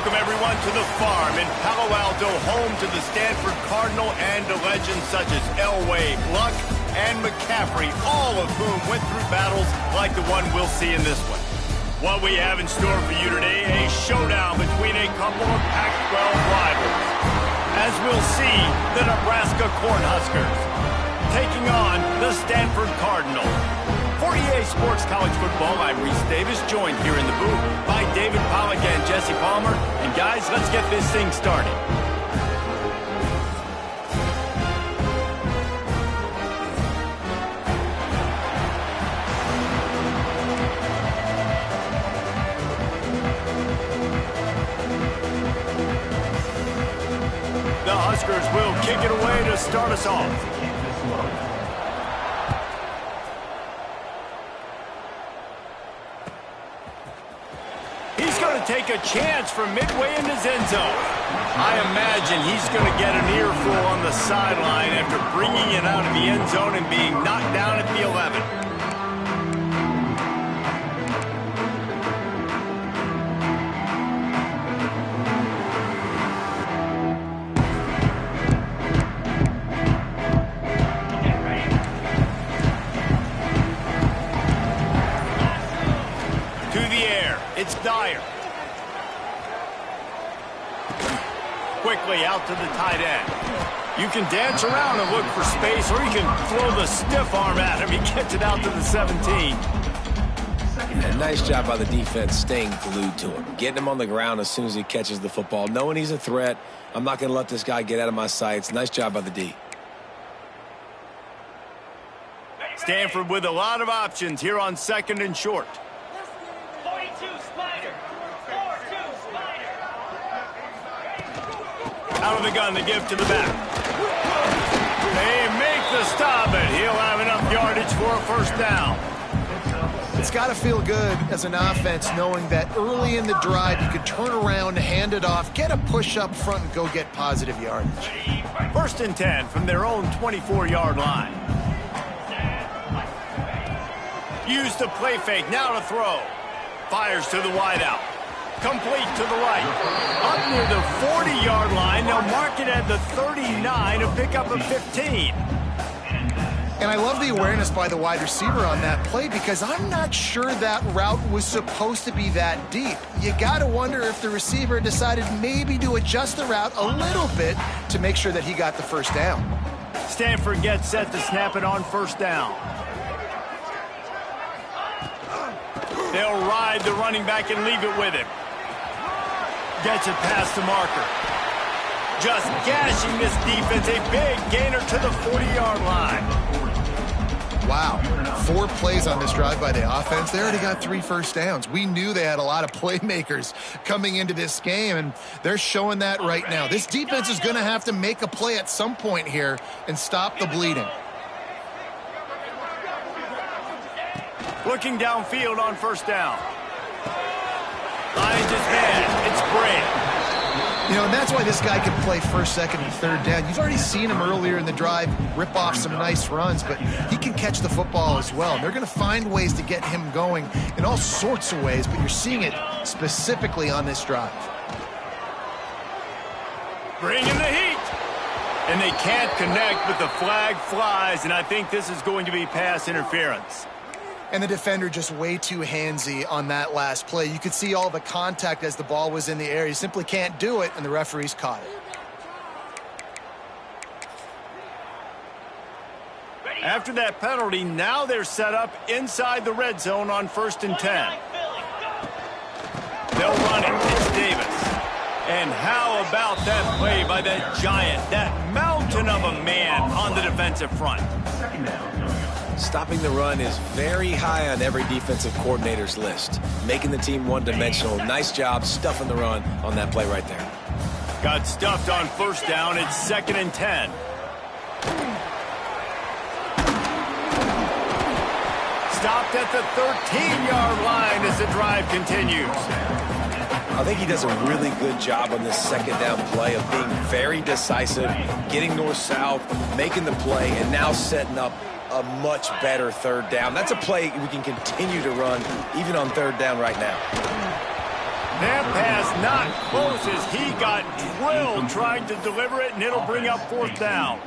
Welcome, everyone, to the farm in Palo Alto, home to the Stanford Cardinal and to legends such as Elway, Luck, and McCaffrey, all of whom went through battles like the one we'll see in this one. What we have in store for you today, a showdown between a couple of Pac-12 rivals. As we'll see, the Nebraska Cornhuskers taking on the Stanford Cardinal. For EA Sports College Football, I'm Reese Davis, joined here in the booth by David Pollack and Jesse Palmer. And guys, let's get this thing started. The Huskers will kick it away to start us off. Take a chance from midway in his end zone. I imagine he's going to get an earful on the sideline after bringing it out of the end zone and being knocked down at the 11. To the air, it's Dyer. Quickly out to the tight end. You can dance around and look for space, or you can throw the stiff arm at him. He gets it out to the 17. Yeah, nice job by the defense staying glued to him. Getting him on the ground as soon as he catches the football. Knowing he's a threat, I'm not going to let this guy get out of my sights. Nice job by the D. Stanford with a lot of options here on 2nd and short. Out of the gun, the give to the back. They make the stop, and he'll have enough yardage for a first down. It's got to feel good as an offense knowing that early in the drive you could turn around, hand it off, get a push up front, and go get positive yardage. 1st and 10 from their own 24-yard line. Use the play fake, now to throw. Fires to the wideout. Complete to the right. Up near the 40-yard line. They'll mark it at the 39 to pick up a 15. And I love the awareness by the wide receiver on that play because I'm not sure that route was supposed to be that deep. You got to wonder if the receiver decided maybe to adjust the route a little bit to make sure that he got the first down. Stanford gets set to snap it on 1st down. They'll ride the running back and leave it with him. Gets it past the marker. Just gashing this defense. A big gainer to the 40-yard line. Wow. 4 plays on this drive by the offense. They already got 3 first downs. We knew they had a lot of playmakers coming into this game, and they're showing that right now. This defense is going to have to make a play at some point here and stop the bleeding. Looking downfield on 1st down. Finds his man. It's Bray. You know, and that's why this guy can play 1st, 2nd, and 3rd down. You've already seen him earlier in the drive rip off some nice runs, but he can catch the football as well. And they're going to find ways to get him going in all sorts of ways, but you're seeing it specifically on this drive. Bringing the heat. And they can't connect, but the flag flies, and I think this is going to be pass interference. And the defender just way too handsy on that last play. You could see all the contact as the ball was in the air. You simply can't do it, and the referees caught it. After that penalty, now they're set up inside the red zone on 1st and 10. They'll run it. It's Davis. And how about that play by that giant, that mountain of a man on the defensive front? Stopping the run is very high on every defensive coordinator's list. Making the team one-dimensional. Nice job stuffing the run on that play right there. Got stuffed on 1st down. It's 2nd and 10. Stopped at the 13-yard line as the drive continues. I think he does a really good job on this 2nd down play of being very decisive, getting north-south, making the play, and now setting up a much better 3rd down. That's a play we can continue to run even on 3rd down right now. That pass not close as he got drilled trying to deliver it, and it'll bring up 4th down.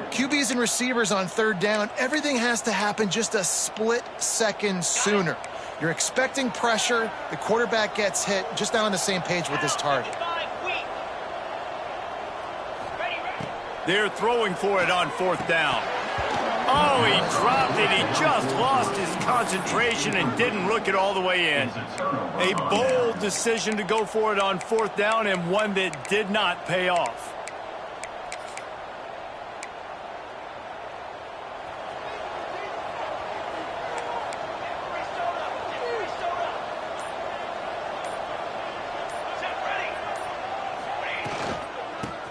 QBs and receivers on 3rd down, everything has to happen just a split second sooner. You're expecting pressure, the quarterback gets hit, just not on the same page with his target. They're throwing for it on 4th down. Oh, he dropped it. He just lost his concentration and didn't look it all the way in. A bold decision to go for it on 4th down, and one that did not pay off.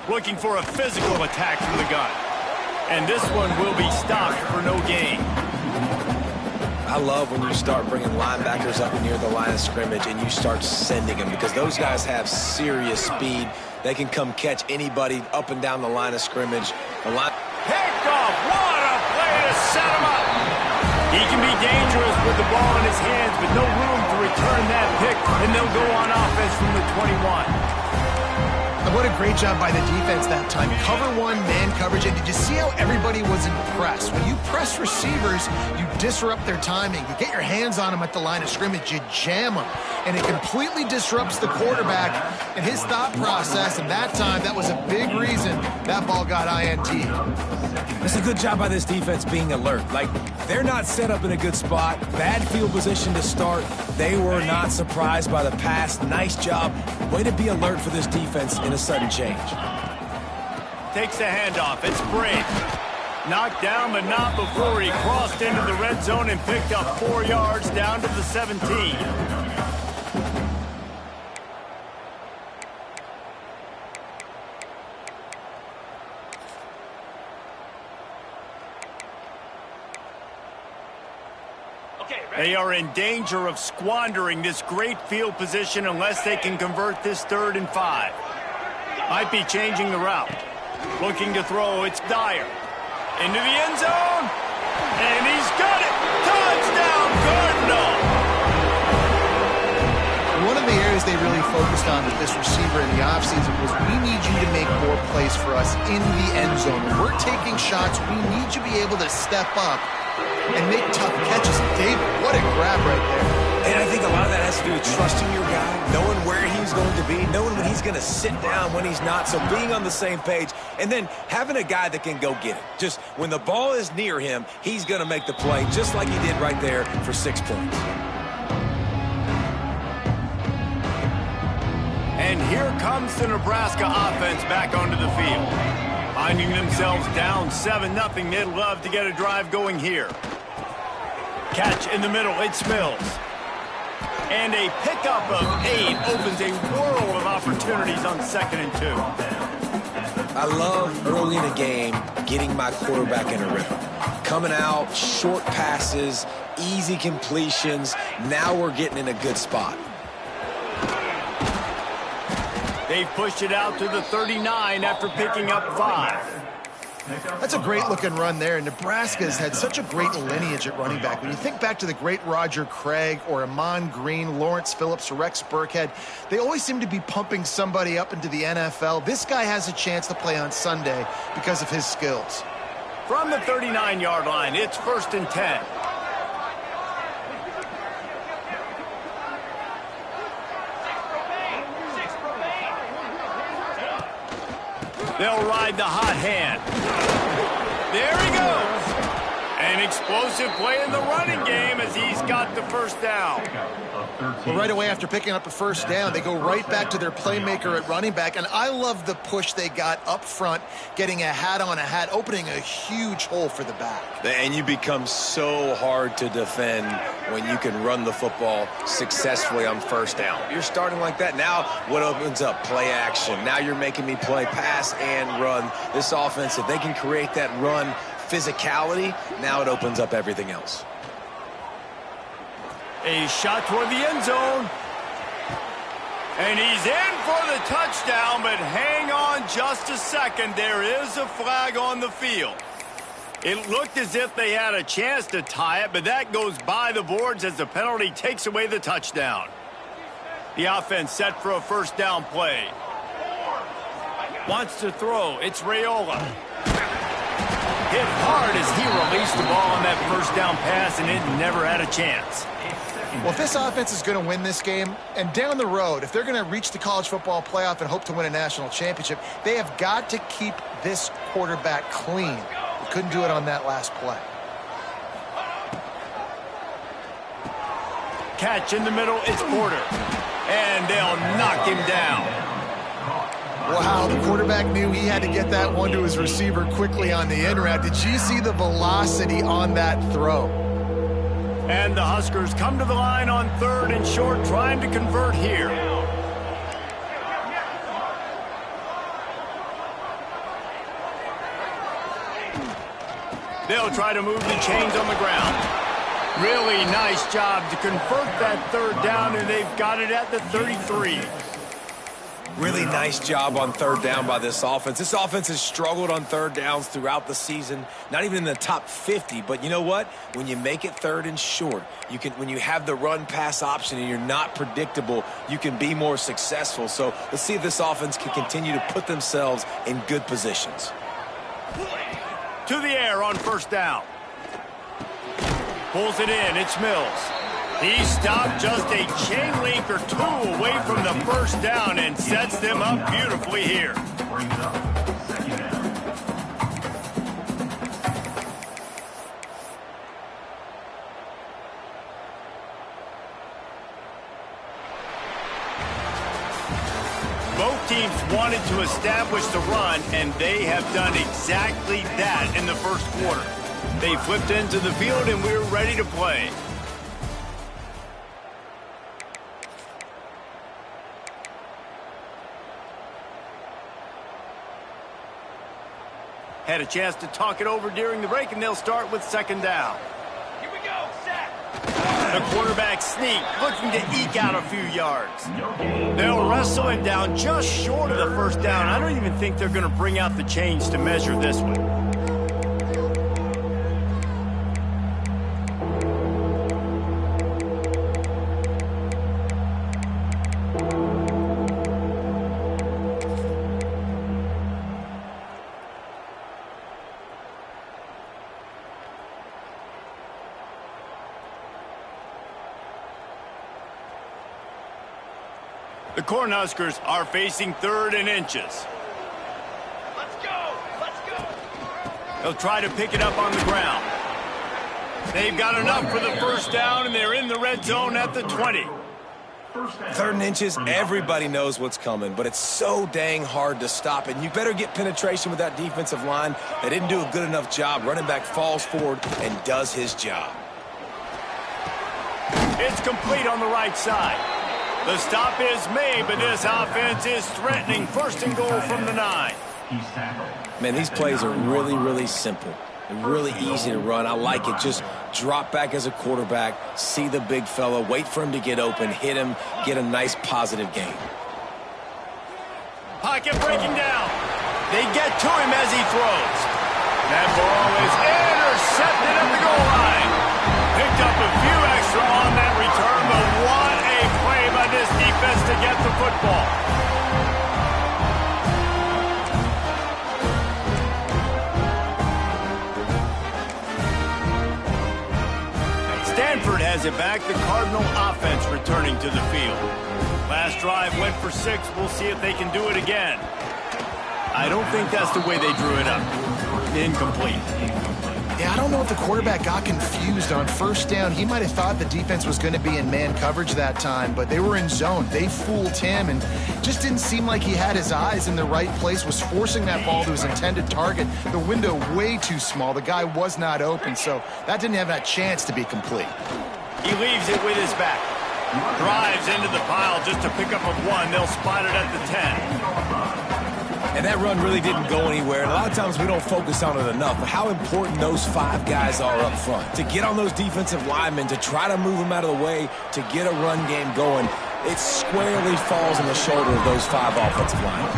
Looking for a physical attack from the gun. And this one will be stopped for no gain. I love when you start bringing linebackers up near the line of scrimmage and you start sending them, because those guys have serious speed. They can come catch anybody up and down the line of scrimmage. Picked off. What a play to set him up. He can be dangerous with the ball in his hands, but no room to return that pick, and they'll go on offense from the 21. And what a great job by the defense that time. Cover 1, man coverage. And did you see how everybody was impressed? When you press receivers, you disrupt their timing. You get your hands on them at the line of scrimmage. You jam them. And it completely disrupts the quarterback and his thought process. And that time, that was a big reason that ball got INT. It's a good job by this defense being alert. Like, they're not set up in a good spot. Bad field position to start. They were not surprised by the pass. Nice job. Way to be alert for this defense in a sudden change. Takes the handoff. It's Brave. Knocked down, but not before he crossed into the red zone and picked up 4 yards down to the 17. They are in danger of squandering this great field position unless they can convert this 3rd and 5. Might be changing the route. Looking to throw, it's Dyer. Into the end zone, and he's got it! Touchdown, Cardinal! One of the areas they really focused on with this receiver in the offseason was, we need you to make more plays for us in the end zone. When we're taking shots, we need you to be able to step up and make tough catches. David, what a grab right there. And I think a lot of that has to do with trusting your guy, knowing where he's going to be, knowing when he's going to sit down, when he's not, so being on the same page, and then having a guy that can go get it. Just when the ball is near him, he's going to make the play, just like he did right there for 6 points. And here comes the Nebraska offense back onto the field. Finding themselves down 7-0, they'd love to get a drive going here. Catch in the middle, it's Mills. And a pickup of 8 opens a world of opportunities on 2nd and 2. I love early in the game getting my quarterback in a rhythm. Coming out, short passes, easy completions. Now we're getting in a good spot. They've pushed it out to the 39 after picking up 5. That's a great-looking run there. Nebraska's had such a great lineage at running back. When you think back to the great Roger Craig or Amon Green, Lawrence Phillips, or Rex Burkhead, they always seem to be pumping somebody up into the NFL. This guy has a chance to play on Sunday because of his skills. From the 39-yard line, it's 1st and 10. They'll ride the hot hand. There he goes. An explosive play in the running game as he's got the 1st down. Well, right away after picking up a 1st down, they go right back to their playmaker at running back. And I love the push they got up front, getting a hat on a hat, opening a huge hole for the back. And you become so hard to defend when you can run the football successfully on 1st down. You're starting like that. Now what opens up? Play action. Now you're making me play pass and run. This offense, if they can create that run physicality, now it opens up everything else. A shot toward the end zone. And he's in for the touchdown, but hang on just a second. There is a flag on the field. It looked as if they had a chance to tie it, but that goes by the boards as the penalty takes away the touchdown. The offense set for a first down play. Wants to throw. It's Raiola. Hit hard as he released the ball on that first down pass, and it never had a chance. Well, if this offense is going to win this game, and down the road, if they're going to reach the college football playoff and hope to win a national championship, they have got to keep this quarterback clean. They couldn't do it on that last play. Catch in the middle, it's Porter. And they'll knock him down. Wow, the quarterback knew he had to get that one to his receiver quickly on the in route. Did you see the velocity on that throw? And the Huskers come to the line on 3rd and short, trying to convert here. They'll try to move the chains on the ground. Really nice job to convert that 3rd down, and they've got it at the 33. Really nice job on 3rd down by this offense. This offense has struggled on 3rd downs throughout the season, not even in the top 50. But you know what? When you make it 3rd and short, when you have the run-pass option and you're not predictable, you can be more successful. So let's see if this offense can continue to put themselves in good positions. To the air on first down. Pulls it in. It's Mills. He stopped just a chain link or two away from the first down and sets them up beautifully here. Both teams wanted to establish the run, and they have done exactly that in the first quarter. They flipped into the field, and we're ready to play. Had a chance to talk it over during the break, and they'll start with 2nd down. Here we go, set. The quarterback sneak, looking to eke out a few yards. They'll wrestle him down just short of the first down. I don't even think they're going to bring out the chains to measure this one. The Cornhuskers are facing 3rd and inches. Let's go! Let's go! They'll try to pick it up on the ground. They've got enough for the first down, and they're in the red zone at the 20. 3rd and inches, everybody knows what's coming, but it's so dang hard to stop it. And you better get penetration with that defensive line. They didn't do a good enough job. Running back falls forward and does his job. It's complete on the right side. The stop is made, but this offense is threatening 1st and goal from the 9. Man, these plays are really, really simple. They're really easy to run. I like it. Just drop back as a quarterback, see the big fella, wait for him to get open, hit him, get a nice positive gain. Pocket breaking down. They get to him as he throws. That ball is intercepted at the goal line. Picked up a few extra on that return, but what a play by this defense to get the football. Stanford has it back. The Cardinal offense returning to the field. Last drive went for 6. We'll see if they can do it again. I don't think that's the way they drew it up. Incomplete. Yeah, I don't know if the quarterback got confused on first down. He might have thought the defense was going to be in man coverage that time, but they were in zone. They fooled him, and just didn't seem like he had his eyes in the right place, was forcing that ball to his intended target. The window way too small. The guy was not open, so that didn't have that chance to be complete. He leaves it with his back. Drives into the pile just to pick up a 1. They'll spot it at the 10. And that run really didn't go anywhere. And a lot of times we don't focus on it enough. But how important those 5 guys are up front. To get on those defensive linemen, to try to move them out of the way, to get a run game going, it squarely falls on the shoulder of those 5 offensive linemen.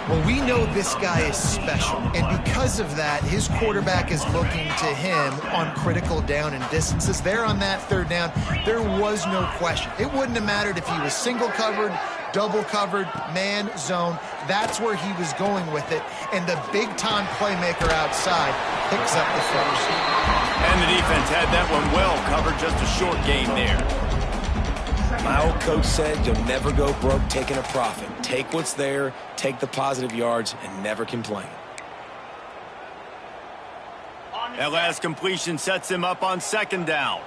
Well, we know this guy is special, and because of that, his quarterback is looking to him on critical down and distances. There on that third down, there was no question. It wouldn't have mattered if he was single covered, double covered, man, zone. That's where he was going with it, and the big-time playmaker outside picks up the first. And the defense had that one well covered, just a short gain there. My old coach said you'll never go broke taking a profit. Take what's there, take the positive yards, and never complain. That last completion sets him up on second down.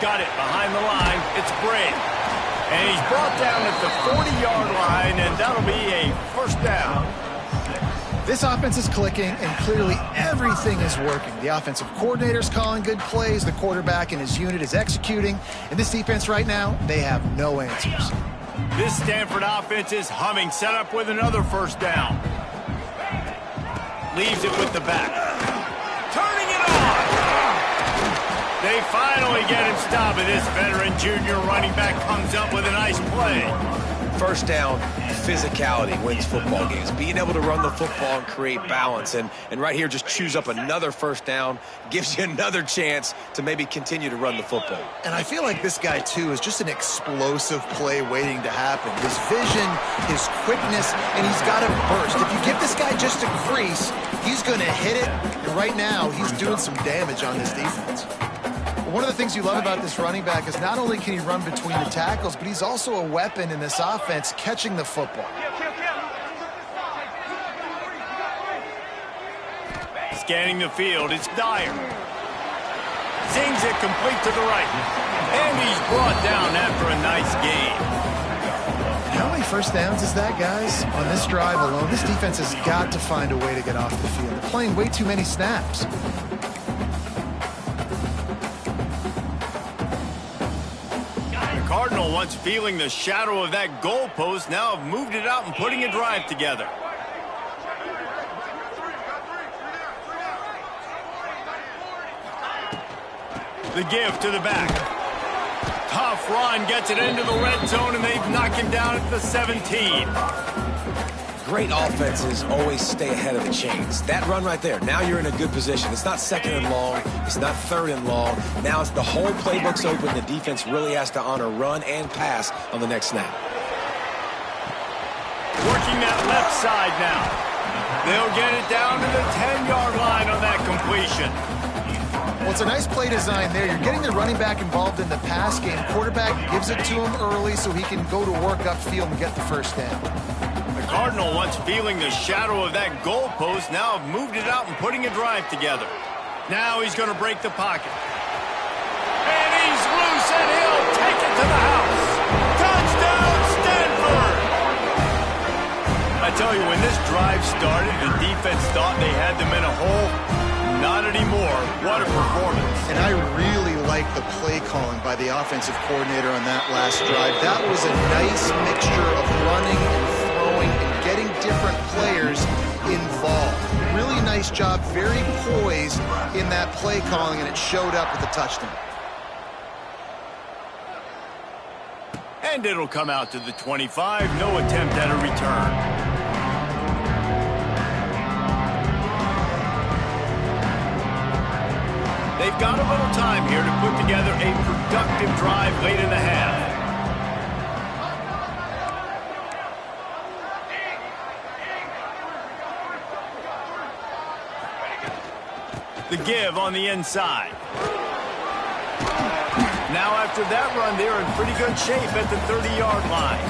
Got it behind the line. It's Bray. And he's brought down at the 40-yard line, and that'll be a first down. This offense is clicking, and clearly everything is working. The offensive coordinator's calling good plays. The quarterback and his unit is executing. And this defense right now, they have no answers. This Stanford offense is humming, set up with another first down. Leaves it with the back. Turning it on. They finally get him stopped, and this veteran junior running back comes up with a nice play. First down, physicality wins football games. Being able to run the football and create balance. And right here, just choose up another first down, gives you another chance to maybe continue to run the football. And I feel like this guy, too, is just an explosive play waiting to happen. His vision, his quickness, and he's got a burst. If you give this guy just a crease, he's going to hit it. And right now, he's doing some damage on this defense. One of the things you love about this running back is not only can he run between the tackles, but he's also a weapon in this offense catching the football. Scanning the field, it's Dyer. Zings it complete to the right. And he's brought down after a nice gain. How many first downs is that, guys? On this drive alone, this defense has got to find a way to get off the field. They're playing way too many snaps. Cardinal, once feeling the shadow of that goalpost, now have moved it out and putting a drive together. The give to the back. Tough run, gets it into the red zone, and they've knocked him down at the 17. Great offenses always stay ahead of the chains. That run right there, now you're in a good position. It's not second and long. It's not third and long. Now it's the whole playbook's open. The defense really has to honor run and pass on the next snap. Working that left side now. They'll get it down to the 10-yard line on that completion. Well, it's a nice play design there. You're getting the running back involved in the pass game. Quarterback gives it to him early so he can go to work upfield and get the first down. Cardinal, once feeling the shadow of that goalpost, now have moved it out and putting a drive together. Now he's going to break the pocket. And he's loose, and he'll take it to the house. Touchdown, Stanford! I tell you, when this drive started, the defense thought they had them in a hole. Not anymore. What a performance. And I really like the play calling by the offensive coordinator on that last drive. That was a nice mixture of running and throwing and getting different players involved. Really nice job, very poised in that play calling, and it showed up with a touchdown. And it'll come out to the 25. No attempt at a return. They've got a little time here to put together a productive drive late in the half. The give on the inside. Now after that run, they're in pretty good shape at the 30-yard line.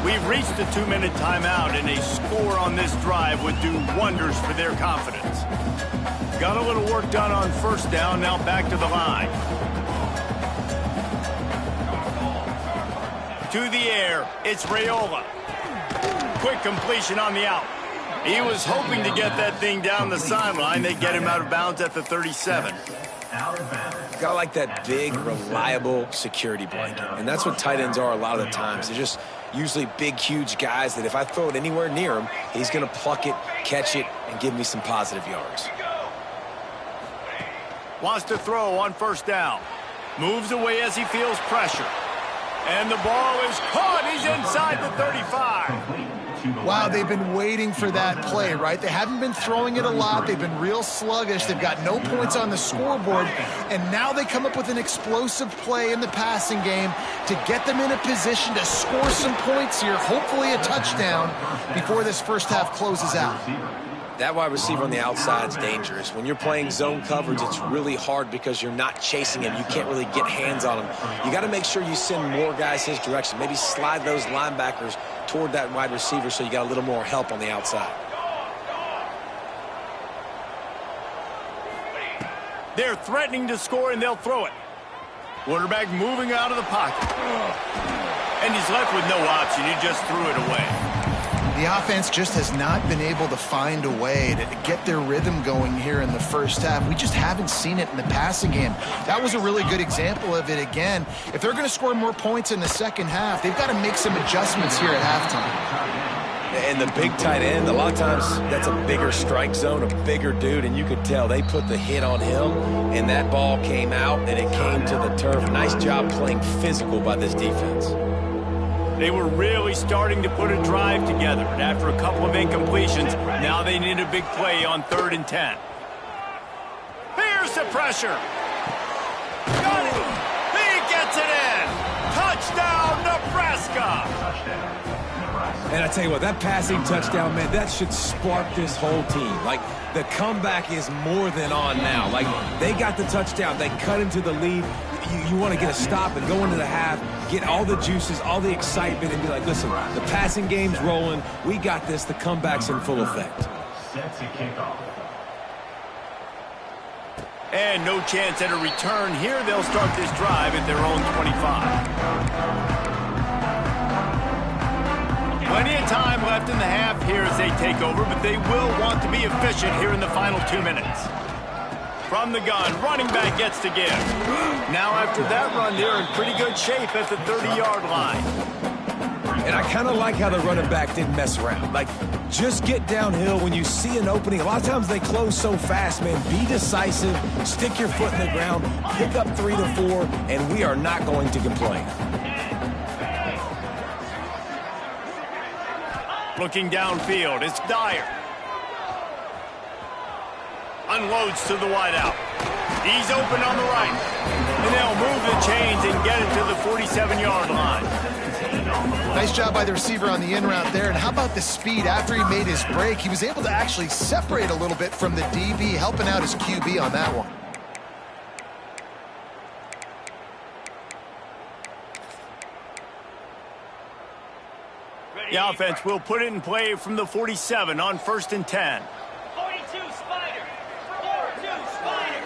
We've reached a 2-minute timeout, and a score on this drive would do wonders for their confidence. Got a little work done on first down, now back to the line. To the air, it's Raiola. Quick completion on the out. He was hoping to get that thing down the sideline. They get him out of bounds at the 37. Got like that big, reliable security blanket. And that's what tight ends are a lot of the times. They're just usually big, huge guys that if I throw it anywhere near him, he's going to pluck it, catch it, and give me some positive yards. Wants to throw on first down. Moves away as he feels pressure. And the ball is caught. He's inside the 35. Wow, they've been waiting for that play, right? They haven't been throwing it a lot. They've been real sluggish. They've got no points on the scoreboard. And now they come up with an explosive play in the passing game to get them in a position to score some points here, hopefully a touchdown, before this first half closes out. That wide receiver on the outside is dangerous. When you're playing zone coverage, it's really hard because you're not chasing him. You can't really get hands on him. You got to make sure you send more guys his direction. Maybe slide those linebackers toward that wide receiver so you got a little more help on the outside. They're threatening to score, and they'll throw it. Quarterback moving out of the pocket. And he's left with no option. He just threw it away. The offense just has not been able to find a way to get their rhythm going here in the first half. We just haven't seen it in the passing game. That was a really good example of it again. If they're going to score more points in the second half, they've got to make some adjustments here at halftime. And the big tight end, a lot of times that's a bigger strike zone, a bigger dude, and you could tell they put the hit on him, and that ball came out, and it came to the turf. Nice job playing physical by this defense. They were really starting to put a drive together, and after a couple of incompletions, now they need a big play on 3rd and 10. Here's the pressure. Got it. He gets it in. Touchdown, Nebraska. And I tell you what, that passing touchdown, man, that should spark this whole team. Like, the comeback is more than on now. Like, they got the touchdown. They cut into the lead. You want to get a stop and go into the half, get all the juices, all the excitement, and be like, listen, the passing game's rolling. We got this. The comeback's in full effect. Set to kick off. And no chance at a return here. They'll start this drive at their own 25. Plenty of time left in the half here as they take over, but they will want to be efficient here in the final 2 minutes. From the gun, running back gets to give. Now after that run, they're in pretty good shape at the 30-yard line. And I kind of like how the running back didn't mess around. Like, just get downhill when you see an opening. A lot of times they close so fast, man. Be decisive, stick your foot in the ground, pick up 3 to 4, and we are not going to complain. Looking downfield, it's Dyer. Unloads to the wideout. He's open on the right. And they'll move the chains and get it to the 47-yard line. Nice job by the receiver on the in route there. And how about the speed after he made his break? He was able to actually separate a little bit from the DB, helping out his QB on that one. The offense will put it in play from the 47 on 1st and 10. 42 Spider. 42 Spider.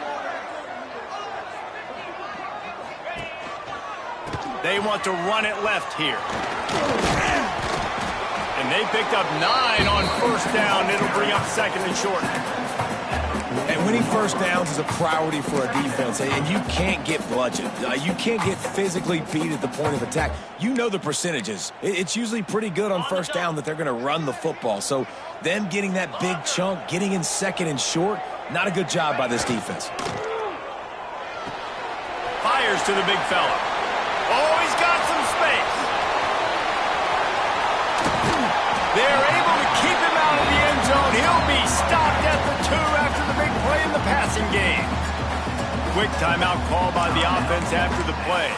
They want to run it left here. And they picked up 9 on 1st down. It'll bring up 2nd and short. And winning first downs is a priority for a defense, and you can't get bludgeoned. You can't get physically beat at the point of attack. You know the percentages. It's usually pretty good on 1st down that they're going to run the football. So them getting that big chunk, getting in 2nd and short, not a good job by this defense. Fires to the big fella. Oh, he's got some space. They're able to keep him out of the end zone. He'll be stopped at the 2 after the big play in the passing game. Quick timeout call by the offense after the play.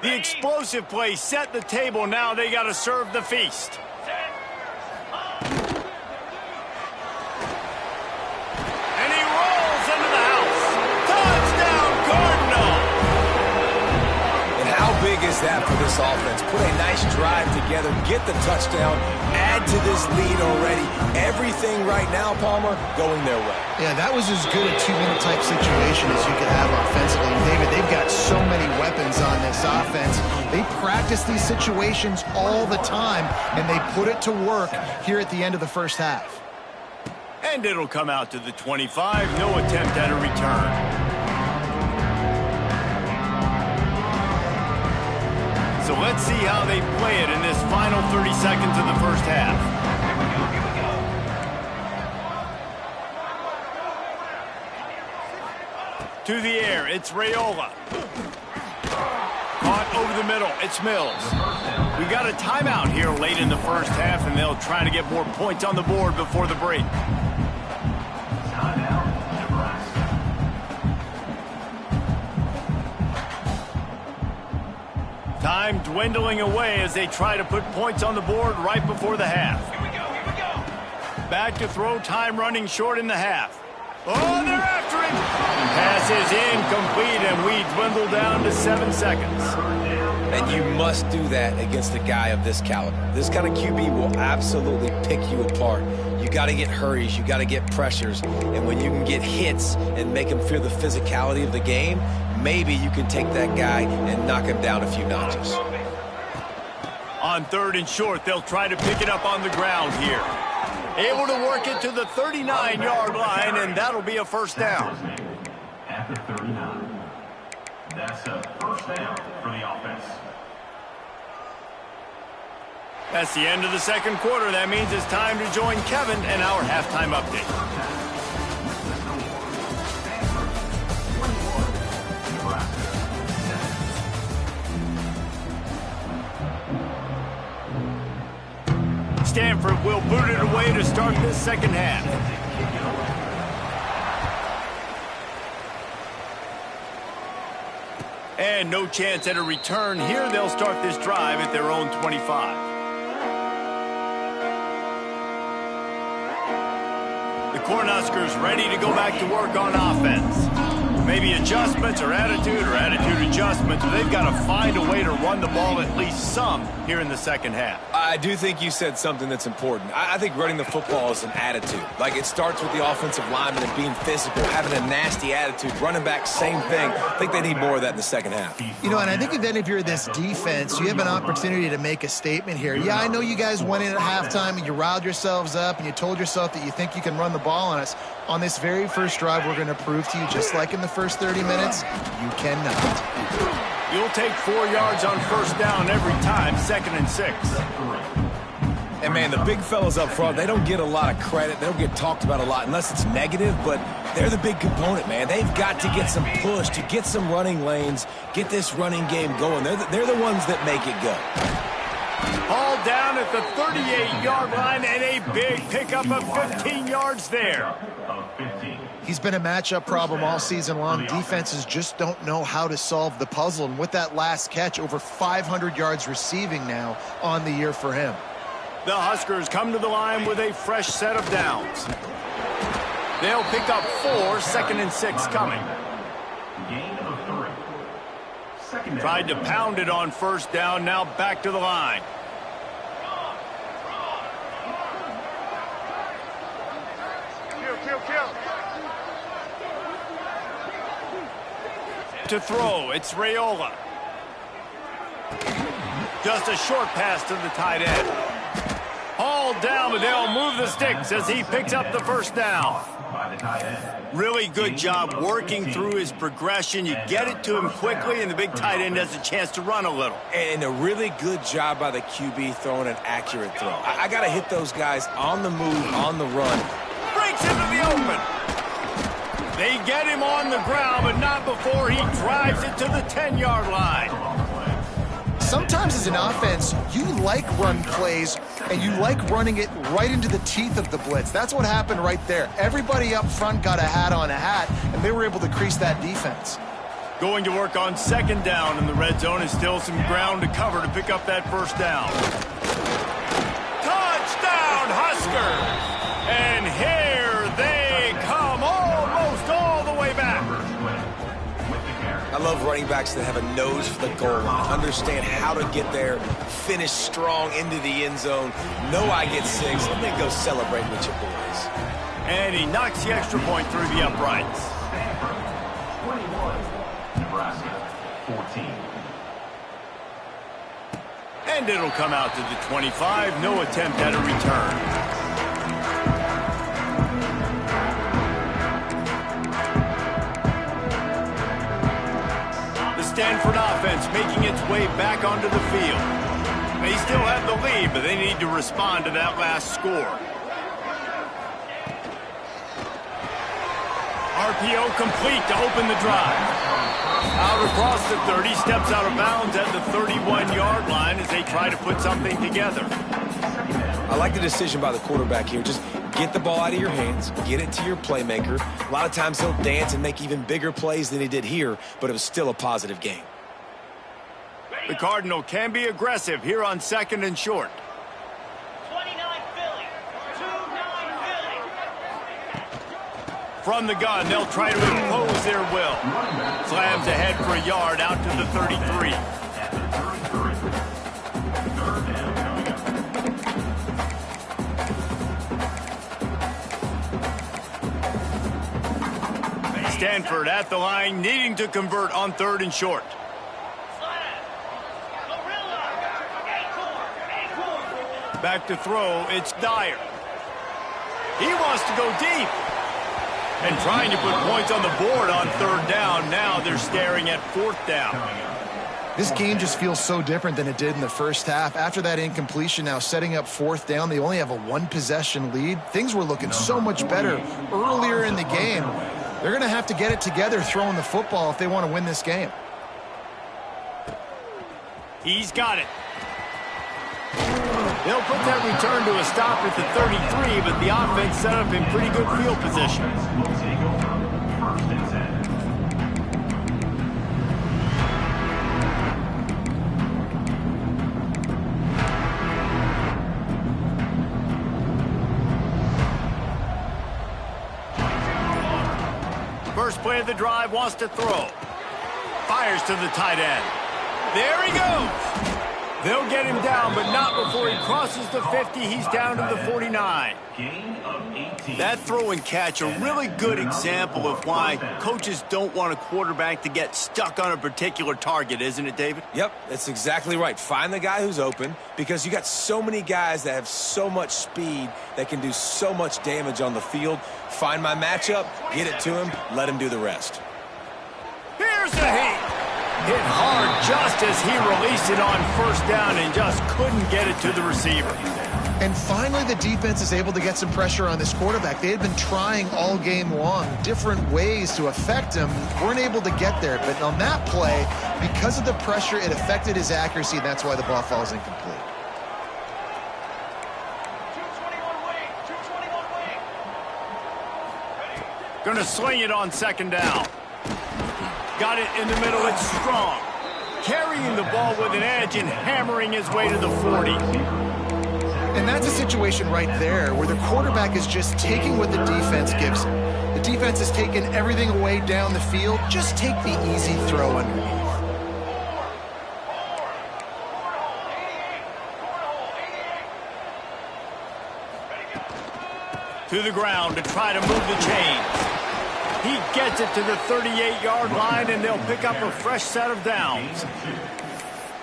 The explosive play set the table. Now they got to serve the feast. And he rolls into the house. Touchdown, Cardinal! And how big is that for this offense? Put a nice drive together, get the touchdown, add to this lead already. Everything right now, Palmer, going their way. Yeah, that was as good a 2-minute type situation as you could have offensively. And David, they've got so many weapons on this offense. They practice these situations all the time, and they put it to work here at the end of the first half. And it'll come out to the 25. No attempt at a return. So let's see how they play it in this final 30 seconds of the first half. To the air, it's Raiola. Caught over the middle, it's Mills. We got a timeout here late in the first half, and they'll try to get more points on the board before the break. Time dwindling away as they try to put points on the board right before the half. Here we go. Back to throw, time running short in the half. Oh, they're after him. Pass is incomplete, and we dwindle down to 7 seconds. And you must do that against a guy of this caliber. This kind of QB will absolutely pick you apart. You got to get hurries, you got to get pressures, and when you can get hits and make him feel the physicality of the game, maybe you can take that guy and knock him down a few notches. On 3rd and short, they'll try to pick it up on the ground here. Able to work it to the 39-yard line, and that'll be a first down. At the 39. That's a first down for the offense. That's the end of the second quarter. That means it's time to join Kevin and our halftime update. Stanford will boot it away to start this second half. And no chance at a return here. They'll start this drive at their own 25. The Cornhuskers ready to go back to work on offense. Maybe adjustments or attitude adjustments. They've got to find a way to run the ball at least some here in the second half. I do think you said something that's important. I think running the football is an attitude. Like, it starts with the offensive lineman and being physical, having a nasty attitude. Running back, same thing. I think they need more of that in the second half. You know, and I think then if you're this defense, you have an opportunity to make a statement here. Yeah, I know you guys went in at halftime and you riled yourselves up and you told yourself that you think you can run the ball on us. On this very first drive, we're going to prove to you, just like in the first 30 minutes, you cannot. You'll take 4 yards on first down every time, 2nd and 6. And, man, the big fellas up front, they don't get a lot of credit. They don't get talked about a lot unless it's negative, but they're the big component, man. They've got to get some push, to get some running lanes, get this running game going. They're the ones that make it go. Hauled down at the 38-yard line, and a big pickup of 15 yards there. He's been a matchup problem all season long. Defenses just don't know how to solve the puzzle. And with that last catch, over 500 yards receiving now on the year for him. The Huskers come to the line with a fresh set of downs. They'll pick up 4, 2nd and 6 coming. Gain of 3. Tried to pound it on first down, now back to the line. To throw, it's Raiola. Just a short pass to the tight end. Hauled down, but they'll move the sticks as he picks up the first down. Really good job working through his progression. You get it to him quickly, and the big tight end has a chance to run a little. And a really good job by the QB throwing an accurate throw. I got to hit those guys on the move, on the run. Breaks into the open. They get him on the ground, but not before he drives it to the 10-yard line. Sometimes as an offense, you like run plays, and you like running it right into the teeth of the blitz. That's what happened right there. Everybody up front got a hat on a hat, and they were able to crease that defense. Going to work on 2nd down in the red zone, and still some ground to cover to pick up that first down. Touchdown, Huskers! And here they come, almost all the way back. I love running backs that have a nose for the goal line, understand how to get there, finish strong into the end zone, know I get 6, and then go celebrate with your boys. And he knocks the extra point through the uprights. Stanford, 21. Nebraska, 14. And it'll come out to the 25. No attempt at a return. Stanford offense making its way way back onto the field. They still have the lead, but they need to respond to that last score. RPO complete to open the drive. Out across the 30, steps out of bounds at the 31-yard line as they try to put something together. I like the decision by the quarterback here. Just get the ball out of your hands, get it to your playmaker. A lot of times he'll dance and make even bigger plays than he did here, but it was still a positive game. The Cardinal can be aggressive here on 2nd and short. 29 Philly. 2-9 Philly. From the gun, they'll try to impose their will. Slams ahead for a yard out to the 33. Stanford at the line, needing to convert on 3rd and short. Back to throw, it's Dyer. He wants to go deep. And trying to put points on the board on 3rd down. Now they're staring at 4th down. This game just feels so different than it did in the first half. After that incompletion, now setting up 4th down, they only have a 1-possession lead. Things were looking so much better earlier in the game. They're going to have to get it together throwing the football if they want to win this game. He's got it. They'll put that return to a stop at the 33, but the offense set up in pretty good field position. First play of the drive, wants to throw. Fires to the tight end. There he goes. They'll get him down, but not before he crosses the 50. He's down to the 49. That throw and catch, a really good example of why coaches don't want a quarterback to get stuck on a particular target, isn't it, David? Yep, that's exactly right. Find the guy who's open, because you got so many guys that have so much speed that can do so much damage on the field. Find my matchup, get it to him, let him do the rest. Here's the heat. Hit hard just as he released it on 1st down and just couldn't get it to the receiver. And finally, the defense is able to get some pressure on this quarterback. They had been trying all game long different ways to affect him. Weren't able to get there. But on that play, because of the pressure, it affected his accuracy, and that's why the ball falls incomplete. 221 wing. 221 wing. Going to sling it on 2nd down. Got it in the middle. It's Strong. Carrying the ball with an edge and hammering his way to the 40. And that's a situation right there where the quarterback is just taking what the defense gives him. The defense is taking everything away down the field. Just take the easy throw underneath. To the ground to try to move the chains. He gets it to the 38-yard line, and they'll pick up a fresh set of downs.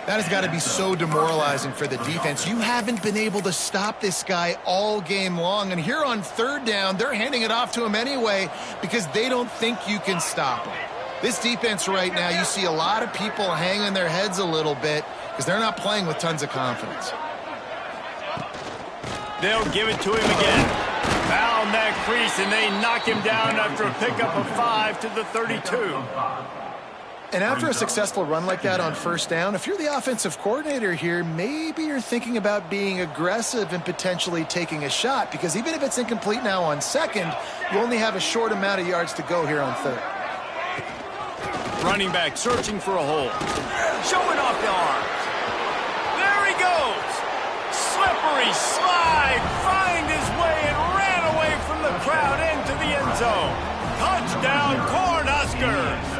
That has got to be so demoralizing for the defense. You haven't been able to stop this guy all game long, and here on 3rd down, they're handing it off to him anyway because they don't think you can stop him. This defense right now, you see a lot of people hanging their heads a little bit because they're not playing with tons of confidence. They'll give it to him again. Found that crease, and they knock him down after a pickup of 5 to the 32. And after a successful run like that on 1st down, if you're the offensive coordinator here, maybe you're thinking about being aggressive and potentially taking a shot, because even if it's incomplete now on 2nd, you only have a short amount of yards to go here on 3rd. Running back searching for a hole. Showing off the arms. There he goes. Slippery slide. Find his way and ran away from the crowd into the end zone. Touchdown, Cornhuskers.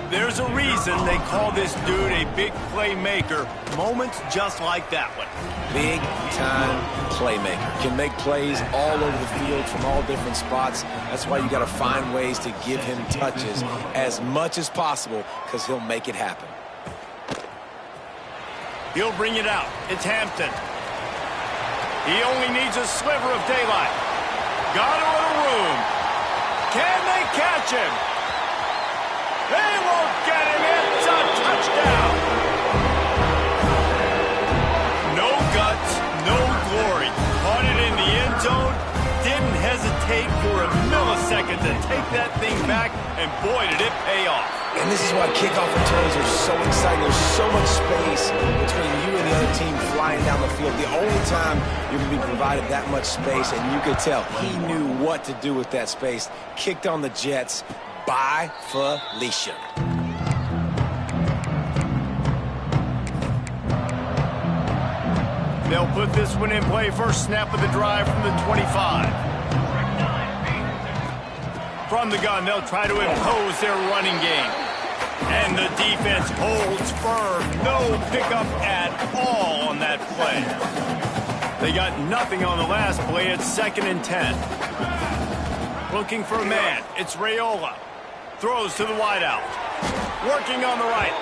There's a reason they call this dude a big playmaker. Moments just like that one. Big-time playmaker. Can make plays all over the field from all different spots. That's why you got to find ways to give him touches as much as possible, because he'll make it happen. He'll bring it out. It's Hampton. He only needs a sliver of daylight. Got a little room. Can they catch him? They won't get him. It's a touchdown. hesitate for a millisecond to take that thing back, and boy, did it pay off. And this is why kickoff returns are so exciting. There's so much space between you and the other team flying down the field. The only time you're going to be provided that much space, and you could tell he knew what to do with that space. Kicked on the Jets by Felicia. They'll put this one in play. First snap of the drive from the 25. From the gun, they'll try to impose their running game. And the defense holds firm. No pickup at all on that play. They got nothing on the last play. It's 2nd and 10. Looking for a man. It's Raiola. Throws to the wideout. Working on the right.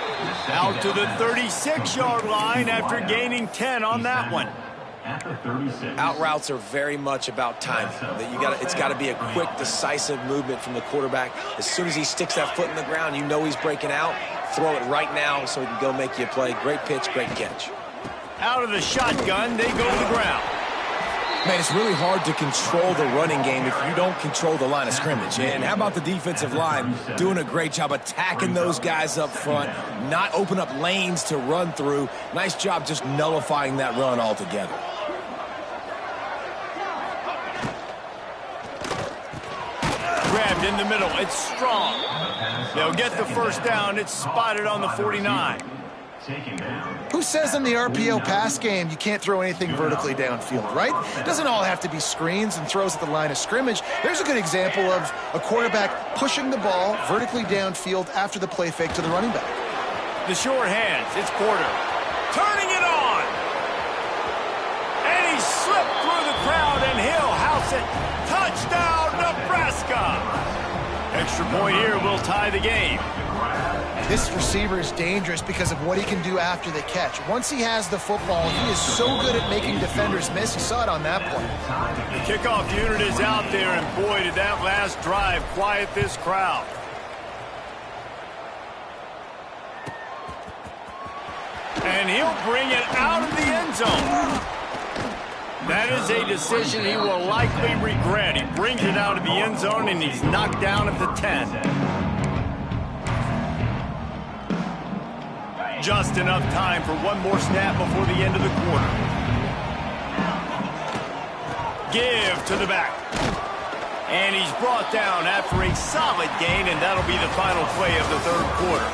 Out to the 36-yard line after gaining 10 on that one. Out routes are very much about timing. It's got to be a quick, decisive movement from the quarterback. As soon as he sticks that foot in the ground, you know he's breaking out. Throw it right now so he can go make you a play. Great pitch, great catch. Out of the shotgun, they go to the ground. Man, it's really hard to control the running game if you don't control the line of scrimmage. And how about the defensive line doing a great job attacking those guys up front, not open up lanes to run through. Nice job just nullifying that run altogether. Grabbed in the middle. It's Strong. They'll get the first down. It's spotted on the 49. Who says in the RPO pass game you can't throw anything vertically downfield, right? It doesn't all have to be screens and throws at the line of scrimmage. There's a good example of a quarterback pushing the ball vertically downfield after the play fake to the running back. The short hands. It's Porter. Turning it on. And he slipped through the crowd, and he'll house it. Touchdown, Nebraska. Extra point here will tie the game. This receiver is dangerous because of what he can do after the catch. Once he has the football, he is so good at making defenders miss. You saw it on that play. The kickoff unit is out there, and boy, did that last drive quiet this crowd. And he'll bring it out of the end zone. That is a decision he will likely regret. He brings it out of the end zone, and he's knocked down at the 10. Just enough time for one more snap before the end of the quarter. Give to the back. And he's brought down after a solid gain, and that'll be the final play of the third quarter.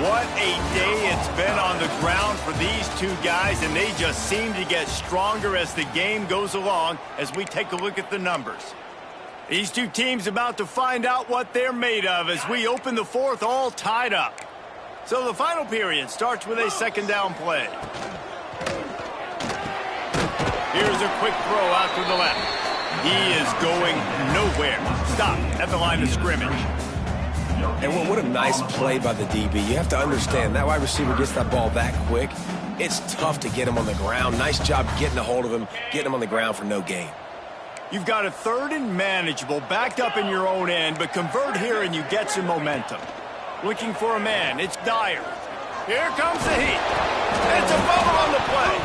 What a day it's been on the ground for these two guys, and they just seem to get stronger as the game goes along as we take a look at the numbers. These two teams about to find out what they're made of as we open the fourth all tied up. So the final period starts with a second down play. Here's a quick throw out to the left. He is going nowhere. Stop at the line of scrimmage. And what a nice play by the DB. You have to understand, that wide receiver gets that ball that quick. It's tough to get him on the ground. Nice job getting a hold of him, getting him on the ground for no gain. You've got a third and manageable, backed up in your own end, but convert here and you get some momentum. Looking for a man. It's Dyer. Here comes the heat. It's a bubble on the play.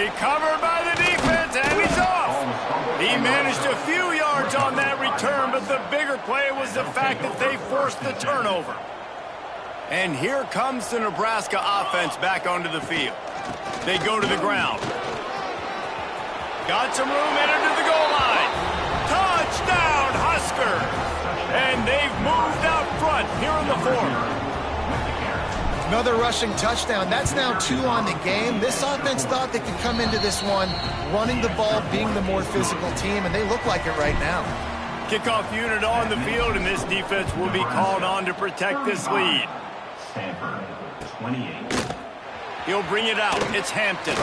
Recovered by the defense, and he's off. He managed a few yards on that return, but the bigger play was the fact that they forced the turnover. And here comes the Nebraska offense back onto the field. They go to the ground. Got some room, entered to the goal line. Touchdown, Huskers! And they've moved out front here in the fourth. Another rushing touchdown. That's now 2 on the game. This offense thought they could come into this one running the ball, being the more physical team, and they look like it right now. Kickoff unit on the field, and this defense will be called on to protect this lead. Stanford, 28. He'll bring it out. It's Hampton.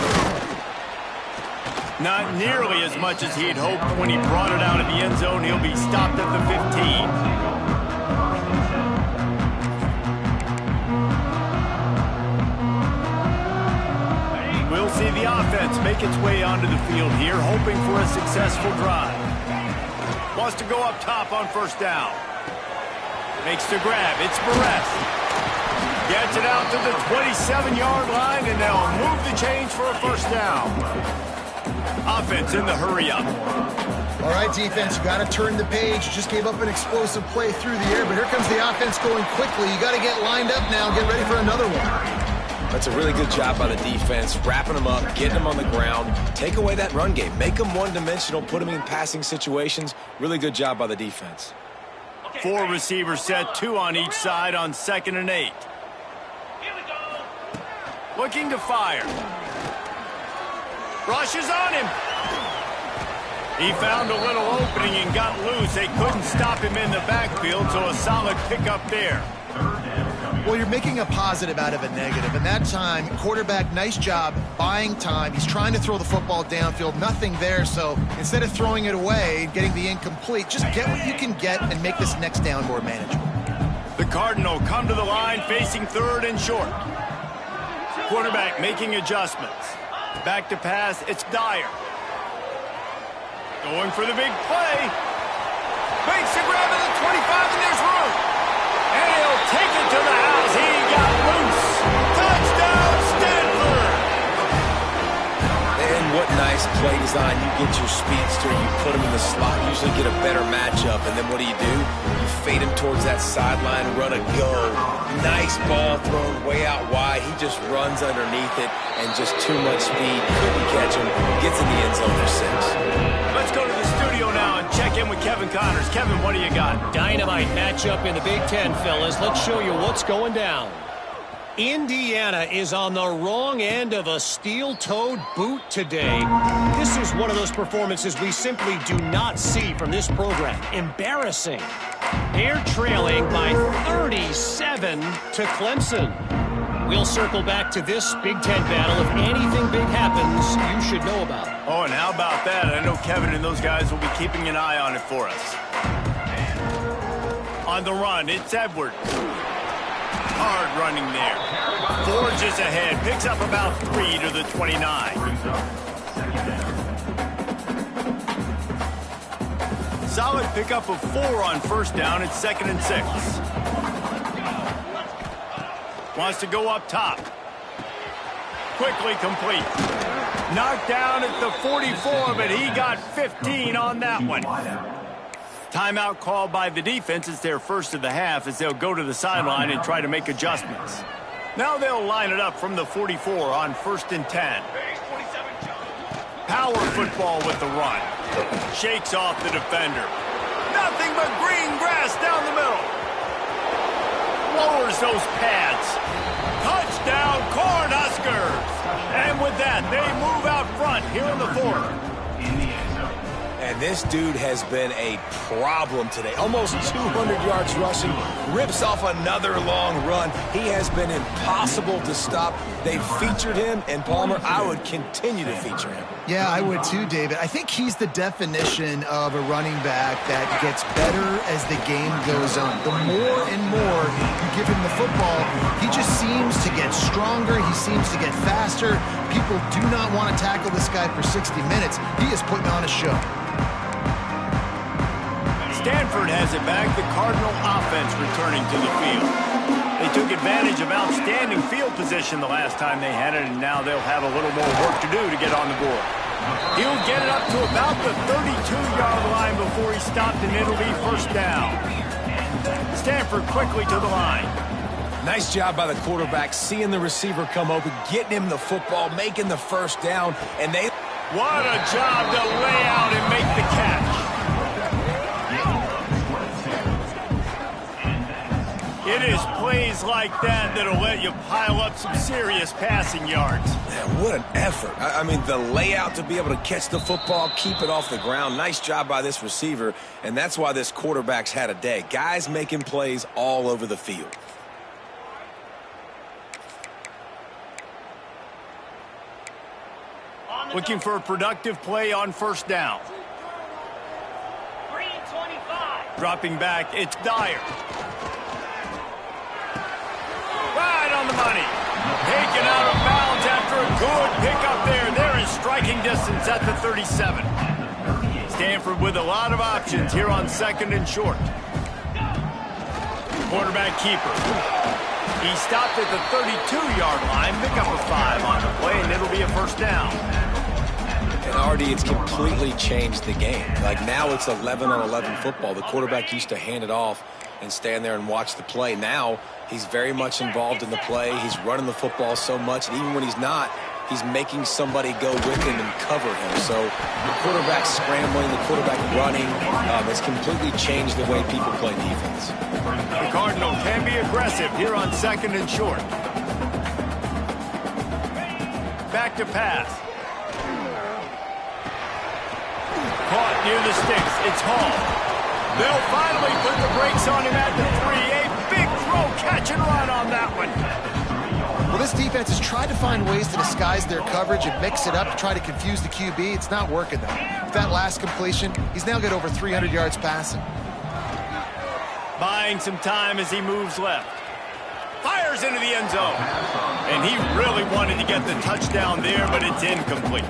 Not nearly as much as he'd hoped when he brought it out of the end zone. He'll be stopped at the 15. We'll see the offense make its way onto the field here, hoping for a successful drive. Wants to go up top on first down. Makes the grab. It's Barres. Gets it out to the 27-yard line, and they'll move the chains for a first down. Offense in the hurry-up. All right, defense, you got to turn the page. You just gave up an explosive play through the air, but here comes the offense going quickly. You got to get lined up now, get ready for another one. That's a really good job by the defense, wrapping them up, getting them on the ground. Take away that run game. Make them one-dimensional, put them in passing situations. Really good job by the defense. 4 receivers set, 2 on each side on 2nd and 8. Here we go. Looking to fire. Rushes on him. He found a little opening and got loose. They couldn't stop him in the backfield, so a solid pickup there. Well, you're making a positive out of a negative. And that time, quarterback, nice job buying time. He's trying to throw the football downfield. Nothing there, so instead of throwing it away and getting the incomplete, just get what you can get and make this next down more manageable. The Cardinal come to the line facing 3rd and short. Quarterback making adjustments. Back to pass, it's Dyer. Going for the big play. Makes a grab at the 25, and there's room. And he'll take it to the house. He got loose. Touchdown, Stanford! And what nice play design. You get your speedster, you put him in the slot, usually get a better matchup. And then what do? You fade him towards that sideline, run a go. Nice ball thrown way out wide. He just runs underneath it, and just too much speed. Couldn't catch him. Gets in the end zone for 6. Let's go to the studio now and check in with Kevin Connors. Kevin, what do you got? Dynamite matchup in the Big Ten, fellas. Let's show you what's going down. Indiana is on the wrong end of a steel-toed boot today. This is one of those performances we simply do not see from this program. Embarrassing. They're trailing by 37 to Clemson. We'll circle back to this Big Ten battle. If anything big happens, you should know about it. Oh, and how about that? I know Kevin and those guys will be keeping an eye on it for us. On the run, it's Edwards. Hard running there. Forges ahead. Picks up about 3 to the 29. Solid pickup of 4 on 1st down. It's 2nd and 6. Wants to go up top. Quickly complete. Knocked down at the 44, but he got 15 on that one. Timeout called by the defense. It's their first of the half as they'll go to the sideline and try to make adjustments. Now they'll line it up from the 44 on 1st and 10. Power football with the run. Shakes off the defender. Nothing but green grass down the middle. Lowers those pads. Touchdown, Cornhuskers! And with that, they move out front here in the 4th. And this dude has been a problem today. Almost 200 yards rushing. Rips off another long run. He has been impossible to stop. They featured him, and Palmer, I would continue to feature him. Yeah, I would too, David. I think he's the definition of a running back that gets better as the game goes on. The more and more you give him the football, he just seems to get stronger. He seems to get faster. People do not want to tackle this guy for 60 minutes. He is putting on a show. Stanford has it back. The Cardinal offense returning to the field. They took advantage of outstanding field position the last time they had it, and now they'll have a little more work to do to get on the board. He'll get it up to about the 32-yard line before he stopped, and it'll be 1st down. Stanford quickly to the line. Nice job by the quarterback, seeing the receiver come open, getting him the football, making the 1st down, and they... What a job to lay out and make the catch. It is plays like that that'll let you pile up some serious passing yards. Man, what an effort. I mean, the layout to be able to catch the football, keep it off the ground. Nice job by this receiver, and that's why this quarterback's had a day. Guys making plays all over the field. Looking for a productive play on 1st down. Green 25. Dropping back, it's Dyer. Right on the money. Taken out of bounds after a good pickup there. They're in striking distance at the 37. Stanford with a lot of options here on 2nd and short. Quarterback keeper. He stopped at the 32-yard line. Pick up a 5 on the play, and it'll be a 1st down. And RD, it's completely changed the game. Like now it's 11-on-11 football. The quarterback used to hand it off and stand there and watch the play. Now he's very much involved in the play. He's running the football so much, and even when he's not, he's making somebody go with him and cover him. So the quarterback scrambling, the quarterback running, has completely changed the way people play defense. The Cardinal can be aggressive here on 2nd and short. Back to pass. Caught near the sticks. It's Hall. They'll finally put the brakes on him at the 3. A big throw, catch and run on that one. Well, this defense has tried to find ways to disguise their coverage and mix it up to try to confuse the QB. It's not working, though. With that last completion, he's now got over 300 yards passing. Buying some time as he moves left. Fires into the end zone. And he really wanted to get the touchdown there, but it's incomplete.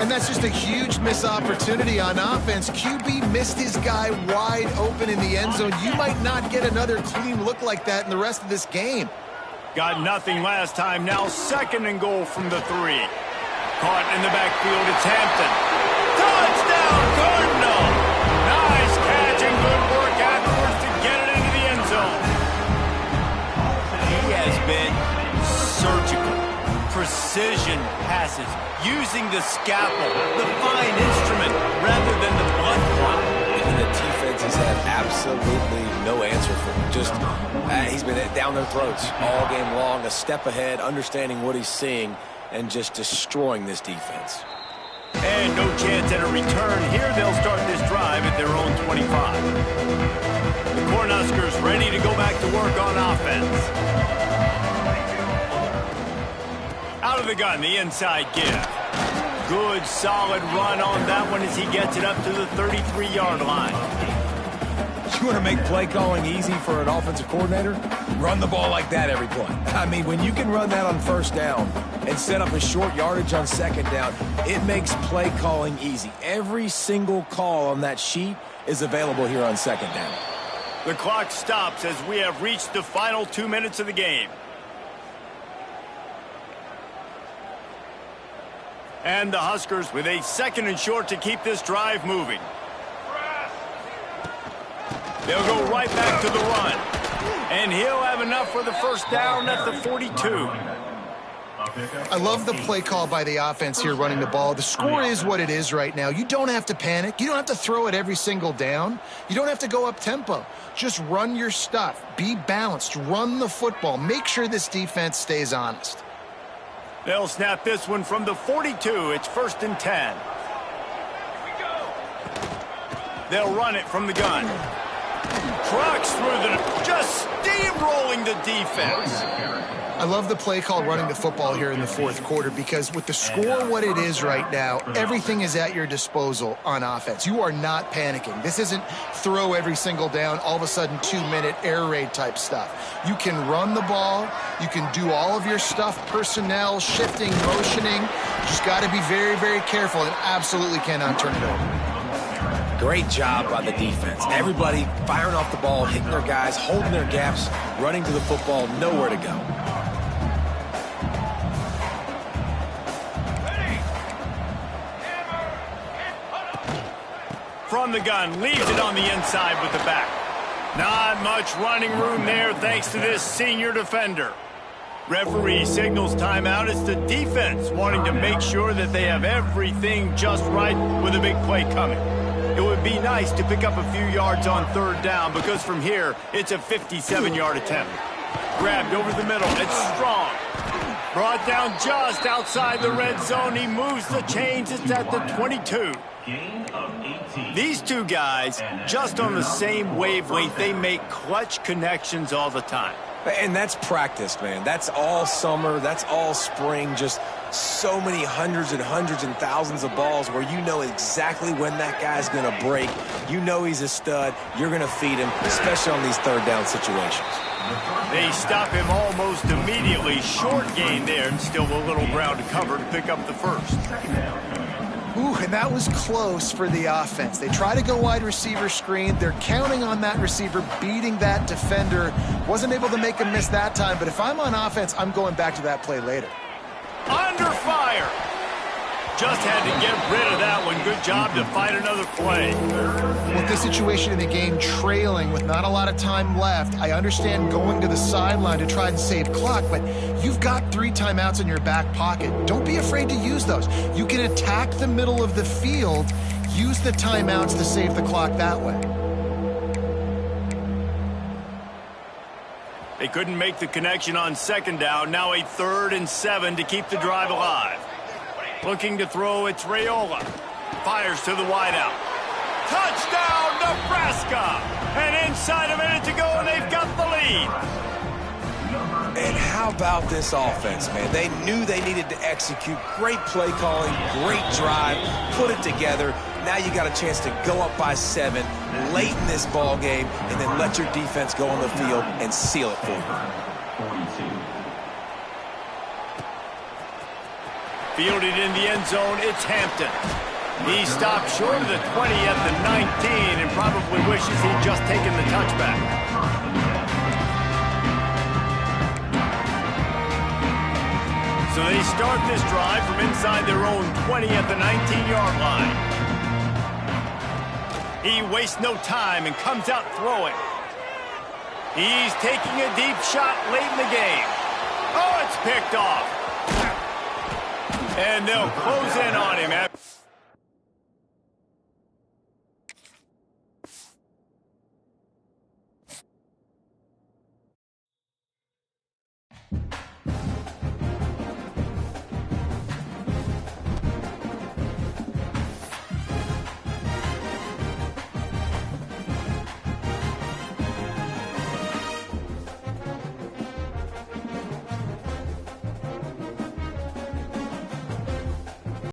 And that's just a huge missed opportunity on offense. QB missed his guy wide open in the end zone. You might not get another clean look like that in the rest of this game. Got nothing last time. Now 2nd and goal from the 3. Caught in the backfield. It's Hampton. Touchdown, Cardinal! Nice catch and good work afterwards to get it into the end zone. He has been surgical. Precision passes. Using the scalpel, the fine instrument, rather than the blunt one. And the defense has had absolutely no answer for him. Just, he's been down their throats all game long, a step ahead, understanding what he's seeing, and just destroying this defense. And no chance at a return. Here they'll start this drive at their own 25. The Cornhuskers ready to go back to work on offense. Out of the gun, the inside give. Good, solid run on that one as he gets it up to the 33-yard line. You want to make play calling easy for an offensive coordinator? Run the ball like that every play. I mean, when you can run that on 1st down and set up a short yardage on 2nd down, it makes play calling easy. Every single call on that sheet is available here on 2nd down. The clock stops as we have reached the final 2 minutes of the game. And the Huskers with a 2nd and short to keep this drive moving. They'll go right back to the run. And he'll have enough for the 1st down at the 42. I love the play call by the offense here running the ball. The score is what it is right now. You don't have to panic. You don't have to throw it every single down. You don't have to go up tempo. Just run your stuff. Be balanced. Run the football. Make sure this defense stays honest. They'll snap this one from the 42. It's 1st and 10. They'll run it from the gun. Trucks through just steamrolling the defense. I love the play call running the football here in the 4th quarter because with the score what it is right now, everything is at your disposal on offense. You are not panicking. This isn't throw every single down, all of a sudden 2-minute air raid type stuff. You can run the ball. You can do all of your stuff, personnel, shifting, motioning. Just got to be very, very careful and absolutely cannot turn it over. Great job by the defense. Everybody firing off the ball, hitting their guys, holding their gaps, running to the football, nowhere to go. From the gun, leaves it on the inside with the back. Not much running room there thanks to this senior defender. Referee signals timeout. It's the defense wanting to make sure that they have everything just right with a big play coming. It would be nice to pick up a few yards on 3rd down because from here, it's a 57-yard attempt. Grabbed over the middle. It's Strong. Brought down just outside the red zone. He moves the chains. It's at the 22. These two guys, just on the same wavelength, they make clutch connections all the time. And that's practice, man. That's all summer. That's all spring. Just so many hundreds and thousands of balls where you know exactly when that guy's going to break. You know he's a stud. You're going to feed him, especially on these 3rd down situations. They stop him almost immediately. Short gain there, and still a little ground to cover to pick up the 1st. Ooh, and that was close for the offense. They try to go wide receiver screen. They're counting on that receiver beating that defender. Wasn't able to make him miss that time, but if I'm on offense, I'm going back to that play later. Under fire. Just had to get rid of that one. Good job to fight another play. With this situation in the game trailing with not a lot of time left, I understand going to the sideline to try and save clock, but you've got 3 timeouts in your back pocket. Don't be afraid to use those. You can attack the middle of the field, use the timeouts to save the clock that way. They couldn't make the connection on second down. Now a 3rd and 7 to keep the drive alive. Looking to throw, it's Raiola. Fires to the wideout. Touchdown, Nebraska! And inside a minute to go, and they've got the lead. And how about this offense, man? They knew they needed to execute. Great play calling, great drive, put it together. Now you got a chance to go up by 7 late in this ball game, and then let your defense go on the field and seal it for you. Fielded in the end zone, it's Hampton. He stopped short of the 20 at the 19 and probably wishes he'd just taken the touchback. So they start this drive from inside their own 20 at the 19-yard line. He wastes no time and comes out throwing. He's taking a deep shot late in the game. Oh, it's picked off. And they'll close in on him.